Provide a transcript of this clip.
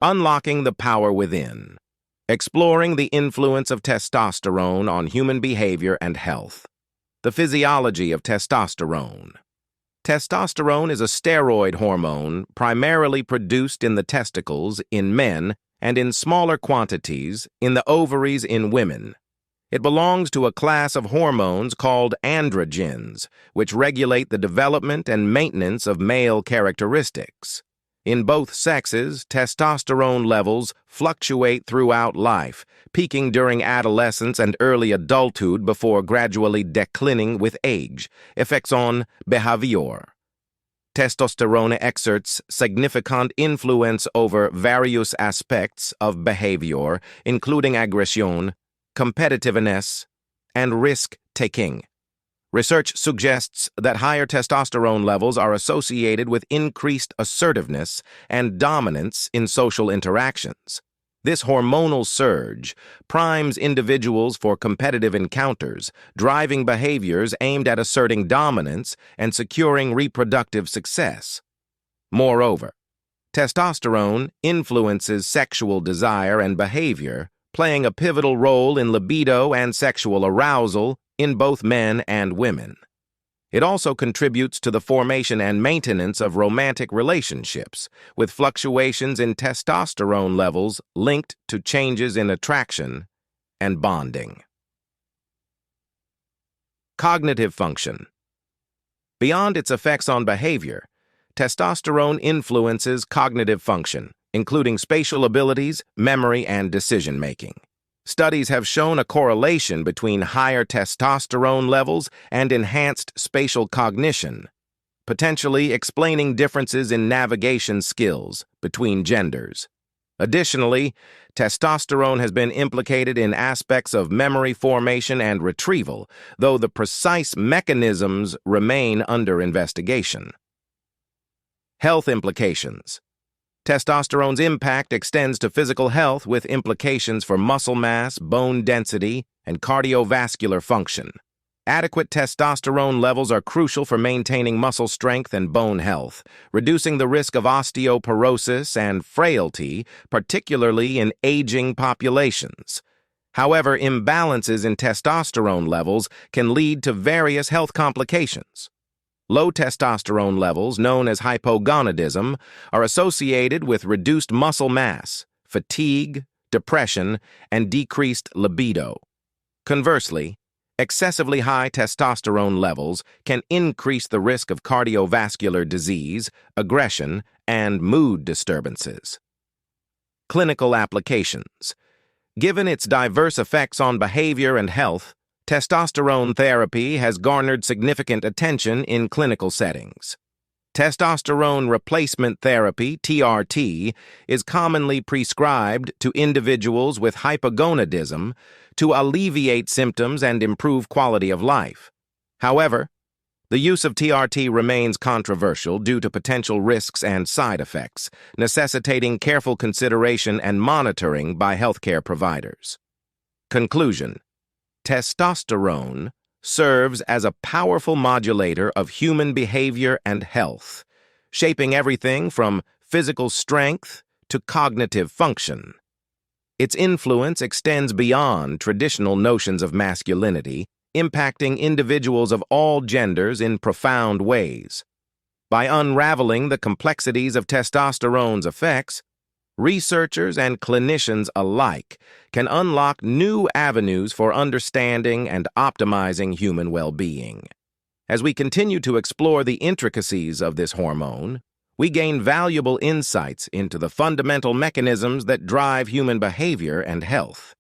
Unlocking the Power Within. Exploring the influence of testosterone on human behavior and health. The physiology of testosterone. Testosterone is a steroid hormone primarily produced in the testicles in men and in smaller quantities in the ovaries in women. It belongs to a class of hormones called androgens, which regulate the development and maintenance of male characteristics. In both sexes, testosterone levels fluctuate throughout life, peaking during adolescence and early adulthood before gradually declining with age. Effects on behavior. Testosterone exerts significant influence over various aspects of behavior, including aggression, competitiveness, and risk-taking. Research suggests that higher testosterone levels are associated with increased assertiveness and dominance in social interactions. This hormonal surge primes individuals for competitive encounters, driving behaviors aimed at asserting dominance and securing reproductive success. Moreover, testosterone influences sexual desire and behavior, playing a pivotal role in libido and sexual arousal in both men and women. It also contributes to the formation and maintenance of romantic relationships, with fluctuations in testosterone levels linked to changes in attraction and bonding. Cognitive function. Beyond its effects on behavior, testosterone influences cognitive function, including spatial abilities, memory, and decision-making. Studies have shown a correlation between higher testosterone levels and enhanced spatial cognition, potentially explaining differences in navigation skills between genders. Additionally, testosterone has been implicated in aspects of memory formation and retrieval, though the precise mechanisms remain under investigation. Health implications. Testosterone's impact extends to physical health with implications for muscle mass, bone density, and cardiovascular function. Adequate testosterone levels are crucial for maintaining muscle strength and bone health, reducing the risk of osteoporosis and frailty, particularly in aging populations. However, imbalances in testosterone levels can lead to various health complications. Low testosterone levels, known as hypogonadism, are associated with reduced muscle mass, fatigue, depression, and decreased libido. Conversely, excessively high testosterone levels can increase the risk of cardiovascular disease, aggression, and mood disturbances. Clinical applications. Given its diverse effects on behavior and health, testosterone therapy has garnered significant attention in clinical settings. Testosterone replacement therapy, TRT, is commonly prescribed to individuals with hypogonadism to alleviate symptoms and improve quality of life. However, the use of TRT remains controversial due to potential risks and side effects, necessitating careful consideration and monitoring by healthcare providers. Conclusion. Testosterone serves as a powerful modulator of human behavior and health, shaping everything from physical strength to cognitive function. Its influence extends beyond traditional notions of masculinity, impacting individuals of all genders in profound ways. By unraveling the complexities of testosterone's effects, researchers and clinicians alike can unlock new avenues for understanding and optimizing human well-being. As we continue to explore the intricacies of this hormone, we gain valuable insights into the fundamental mechanisms that drive human behavior and health.